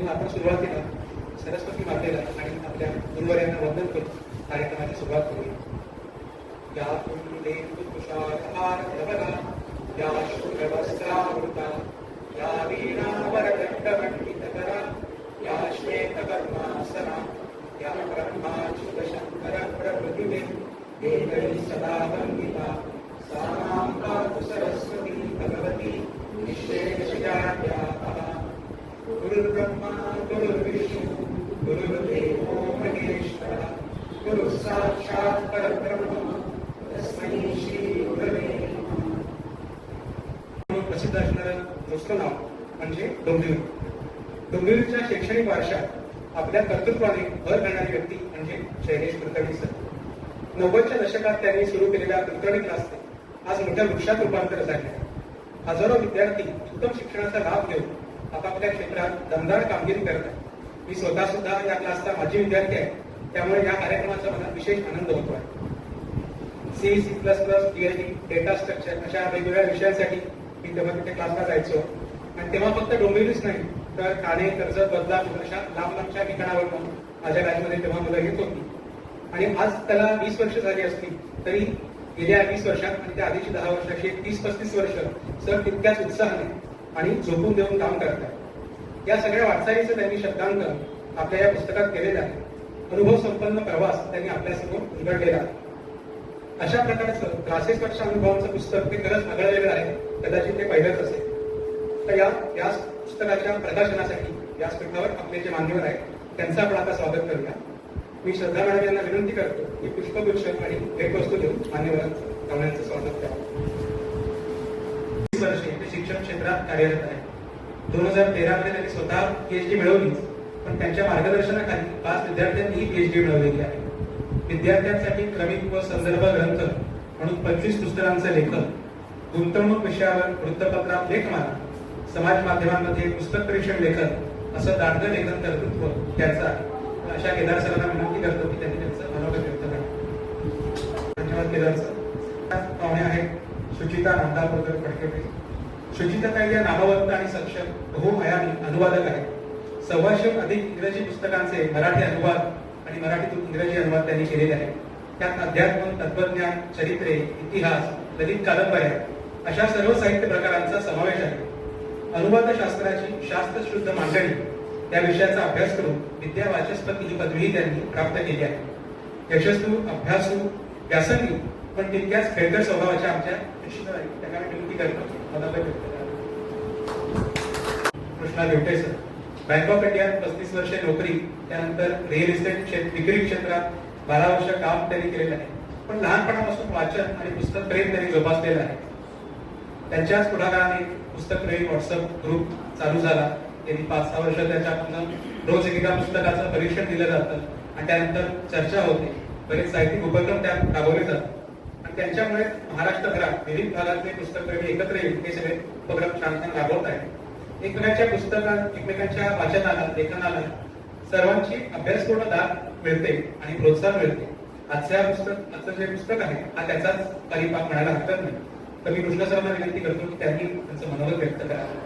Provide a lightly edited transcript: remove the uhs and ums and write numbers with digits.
म्हणून आपण सुरुवातीला सरस्वती मातेला आणि आपल्या गुरुवर्यांना वंदन करून कार्यक्रमाची सुरुवात करूया. या कुंडेन्दुकुशारहारधवला, या शुभ्रवस्त्रावृता, या वीणावरकण्ठमण्डितकरा, या श्वेतकर्मासना, या ब्रह्माच्युतशङ्करप्रभृतिवे देवैः सदा वन्दिता, सा मां पातु सरस्वती भगवती निःशेषजाड्यापहा. गुरुर्ब्रह्मा गुरुर्विष्णु गुरुर्देवो महेश्वरः, गुरुः साक्षात् परब्रह्म तस्मै श्री गुरवे नमः. प्रसिद्ध असणारं नुसतं नाव म्हणजे डोंबिवली. डोंबिवलीच्या शैक्षणिक वारशात आपल्या कर्तृत्वाने भर घालणारी व्यक्ती म्हणजे शैलेश कुलकर्णी सर. 90च्या दशकात त्यांनी सुरू केलेल्या कुलकर्णी क्लासचे आज मोठ्या वृक्षात रूपांतर झाले. हजारो विद्यार्थी उत्तम शिक्षणाचा लाभ घेऊन आपापल्या क्षेत्रात दमदार कामगिरी करतात. मी स्वतः सुद्धा या क्लासचा माजी विद्यार्थी आहे, त्यामुळे या कार्यक्रमाचा मला विशेष आनंद होतो आहे. C++, DLD, डेटा स्ट्रक्चर अशा वेगवेगळ्या विषयांसाठी मी तेव्हा तिथे क्लासला जायचो. आणि तेव्हा फक्त डोंबिवलीच नाही तर ठाणे, कर्जत, बदलापूर अशा लांब लांबच्या ठिकाणावरून माझ्या बॅचमध्ये तेव्हा मुलं येत होती. आणि आज त्याला 20 वर्ष झाली असतील तरी गेल्या 20 वर्षात आणि त्या आधीची 10 वर्षाची 30-35 वर्ष सर तितक्याच उत्साहाने आणि झोपून देऊन काम करतात. या सगळ्या वाटचालीचं त्यांनी शब्दांकन आपल्या या पुस्तकात केलेलं आहे. अनुभव संपन्न प्रवास त्यांनी आपल्यासमोर उलगडलेला आहे. अशा प्रकारचं क्लासेसवरच्या अनुभवांचं पुस्तक ते खरंच आगळलेलं आहे. कदाचित ते पहिलंच असेल. तर या पुस्तकाच्या प्रकाशनासाठी व्यासपीठावर आपले जे मान्यवर आहेत त्यांचं आपण आता स्वागत करूया. मी श्रद्धा मॅडम यांना विनंती करतो की पुष्पगुच्छ आणि भेटवस्तू देऊन मान्यवरांचं स्वागत करावं. 20 वर्षे ते शिक्षण क्षेत्रात कार्यरत आहे. 2013 मध्ये त्यांनी स्वतः PhD मिळवलीच, पण त्यांच्या मार्गदर्शनाखाली 5 विद्यार्थ्यांनीही PhD मिळवलेली आहे. विद्यार्थ्यांसाठी क्रमिक व संदर्भ ग्रंथ म्हणून 25 पुस्तकांचं लेखन, गुंतवणूक विषयावर वृत्तपत्रात लेखमाला, समाज माध्यमांमध्ये पुस्तक परीक्षण लेखन असं दांडगं लेखन कर्तृत्व त्यांचं आहे. अशा केदार सरांना विनंती करतो की त्यांनी त्यांचं मनोगत व्यक्त करावं. धन्यवाद केदार सर. पाहुणे आहेत सुचिता नांदापूरकर फडके. सुचिताताई या नामवंत आणि सक्षम बहुआयामी अनुवादक आहेत. 125 अधिक इंग्रजी पुस्तकांचे मराठी अनुवाद आणि मराठीतून इंग्रजी अनुवाद त्यांनी केलेले आहेत. त्यात अध्यात्म, तत्वज्ञान, चरित्रे, इतिहास, ललित कादंबऱ्या अशा सर्व साहित्य प्रकारांचा समावेश आहे. अनुवादशास्त्राची शास्त्रशुद्ध मांडणी या विषयाचा अभ्यास करून विद्या वाचस्पती ही पदवीही त्यांनी प्राप्त केली आहे. यशस्वी, अभ्यासू, व्यासंगी पण तितक्याच खेळकर स्वभावाच्या आमच्या त्यांना विनंती करतो. Krishna Devte sir. Bank of इंडियात 35 वर्षे नोकरी, त्यानंतर रिअल इस्टेट विक्री क्षेत्रात 12 वर्ष काम त्यांनी केलेलं आहे. पण लहानपणापासून वाचन आणि पुस्तक प्रेम त्यांनी जोपासलेलं आहे. त्यांच्याच पुढाकाराने पुस्तक प्रेमी व्हॉट्सअप ग्रुप चालू झाला. त्यांनी 5-6 वर्ष त्याच्यापासून रोज एका पुस्तकाचं परीक्षण दिलं जातं आणि त्यानंतर चर्चा होते. बरेच साहित्यिक उपक्रम त्यात राबवले जातात आणि त्यांच्यामुळे महाराष्ट्रभरात विविध भागातले पुस्तकप्रेमी एकत्र येऊन हे सगळे उपक्रम छान छान राबवत आहेत. एकमेकांच्या पुस्तकात, एकमेकांच्या वाचनाला, लेखनाला सर्वांची अभ्यासपूर्ण दाद मिळते आणि प्रोत्साहन मिळते. आजचं जे पुस्तक आहे हा त्याचाच परिपाक म्हणायला हरकत नाही. तर मी कृष्ण सरांना विनंती करतो की त्यांनी त्यांचं मनोगत व्यक्त करावं.